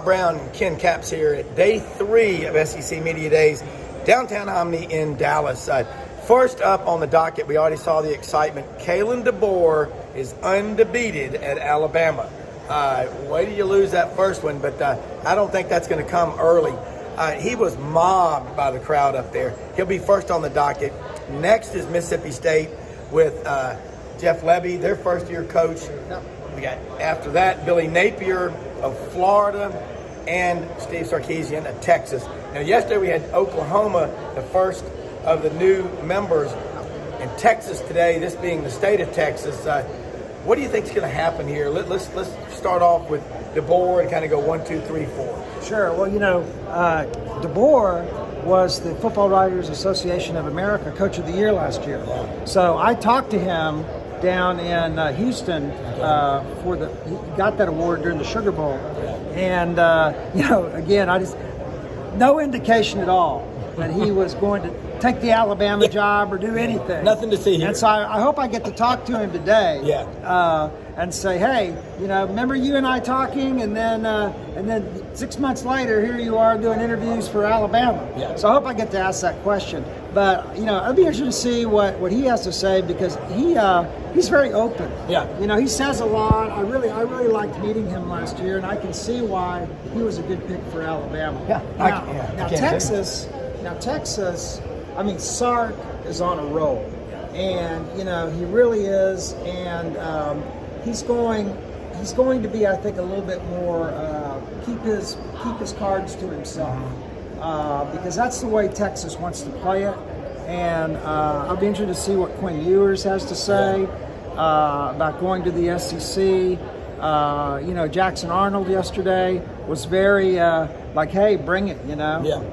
Browne and Ken Capps here at day 3 of SEC Media Days, downtown Omni in Dallas. First up on the docket, we already saw the excitement. Kalen DeBoer is undefeated at Alabama. Wait till you lose that first one, but I don't think that's going to come early. He was mobbed by the crowd up there. He'll be first on the docket. Next is Mississippi State with Jeff Lebby, their first-year coach. We got, after that, Billy Napier of Florida and Steve Sarkisian of Texas. Now, yesterday we had Oklahoma, the first of the new members, and Texas today, this being the state of Texas. What do you think is going to happen here? Let's start off with DeBoer and kind of go 1, 2, 3, 4. Sure. Well, DeBoer was the Football Writers Association of America Coach of the Year last year. So I talked to him down in Houston he got that award during the Sugar Bowl. And, again, no indication at all that he was going to take the Alabama job or do anything. Nothing to see here. And so I hope I get to talk to him today. And say, hey, remember you and I talking, and then 6 months later, here you are doing interviews for Alabama. So I hope I get to ask that question. But I'd be interested to see what he has to say, because he's very open. He says a lot. I really liked meeting him last year, and I can see why he was a good pick for Alabama. Now Texas. I mean, Sark is on a roll, and he really is, and he's going to be, I think, a little bit more keep his cards to himself, because that's the way Texas wants to play it. And I'll be interested to see what Quinn Ewers has to say about going to the SEC. Jackson Arnold yesterday was very hey, bring it,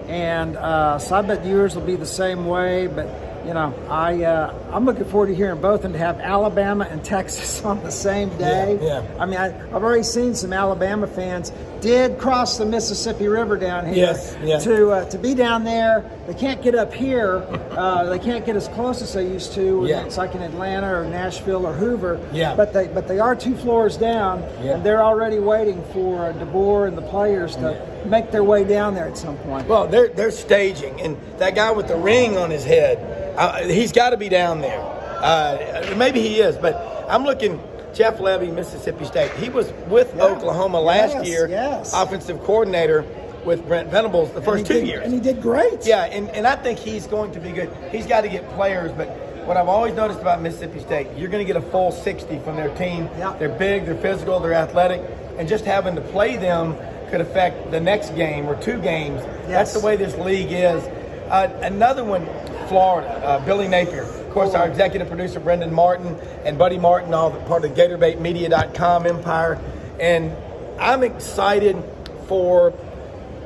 And so I bet Ewers will be the same way. But I'm looking forward to hearing both, and to have Alabama and Texas on the same day. I mean, I've already seen some Alabama fans did cross the Mississippi River down here to be down there. They can't get up here. They can't get as close as they used to. It's like in Atlanta or Nashville or Hoover. But they are 2 floors down, and they're already waiting for DeBoer and the players to make their way down there at some point. Well, they're staging, and that guy with the ring on his head, he's got to be down there. Maybe he is, but I'm looking. Jeff Lebby, Mississippi State. He was with Oklahoma last year, offensive coordinator with Brent Venables the first 2 years. And he did great. And I think he's going to be good. He's got to get players, but what I've always noticed about Mississippi State, you're going to get a full 60 from their team. They're big, they're physical, they're athletic, and just having to play them could affect the next game or 2 games. That's the way this league is. Another one, Florida, Billy Napier. Of course, our executive producer, Brendan Martin, and Buddy Martin, all part of GatorbaitMedia.com empire. And I'm excited for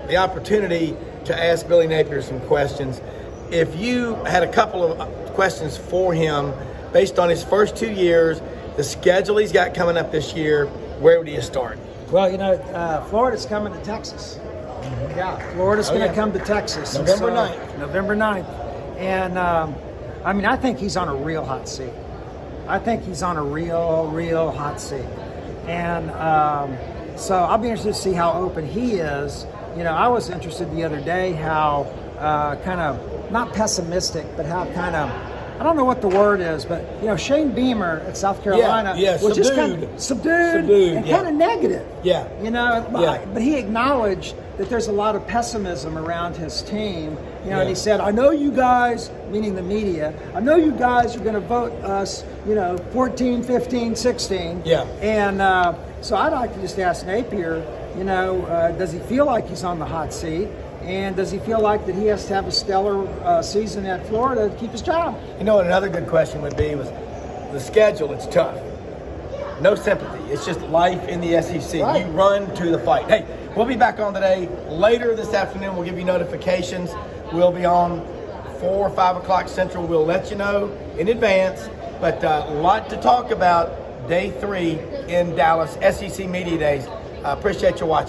the opportunity to ask Billy Napier some questions. If you had a couple of questions for him based on his first 2 years, the schedule he's got coming up this year, where would you start? Well, Florida's coming to Texas. Florida's going to come to Texas. November 9th. November 9th. And, I think he's on a real hot seat. I think he's on a real hot seat. And so I'll be interested to see how open he is. I was interested the other day how kind of, not pessimistic, but how kind of, I don't know what the word is, but, Shane Beamer at South Carolina was just kind of subdued and kind of negative. But he acknowledged that there's a lot of pessimism around his team. And he said, I know you guys, meaning the media, I know you guys are going to vote us, 14, 15, 16. And so I'd like to just ask Napier, does he feel like he's on the hot seat? And does he feel like that he has to have a stellar season at Florida to keep his job? Another good question would be was the schedule. It's tough. No sympathy. It's just life in the SEC. You run to the fight. Hey, we'll be back on today. Later this afternoon, we'll give you notifications. We'll be on 4 or 5 o'clock Central. We'll let you know in advance. But a lot to talk about day 3 in Dallas, SEC Media Days. Appreciate you watching.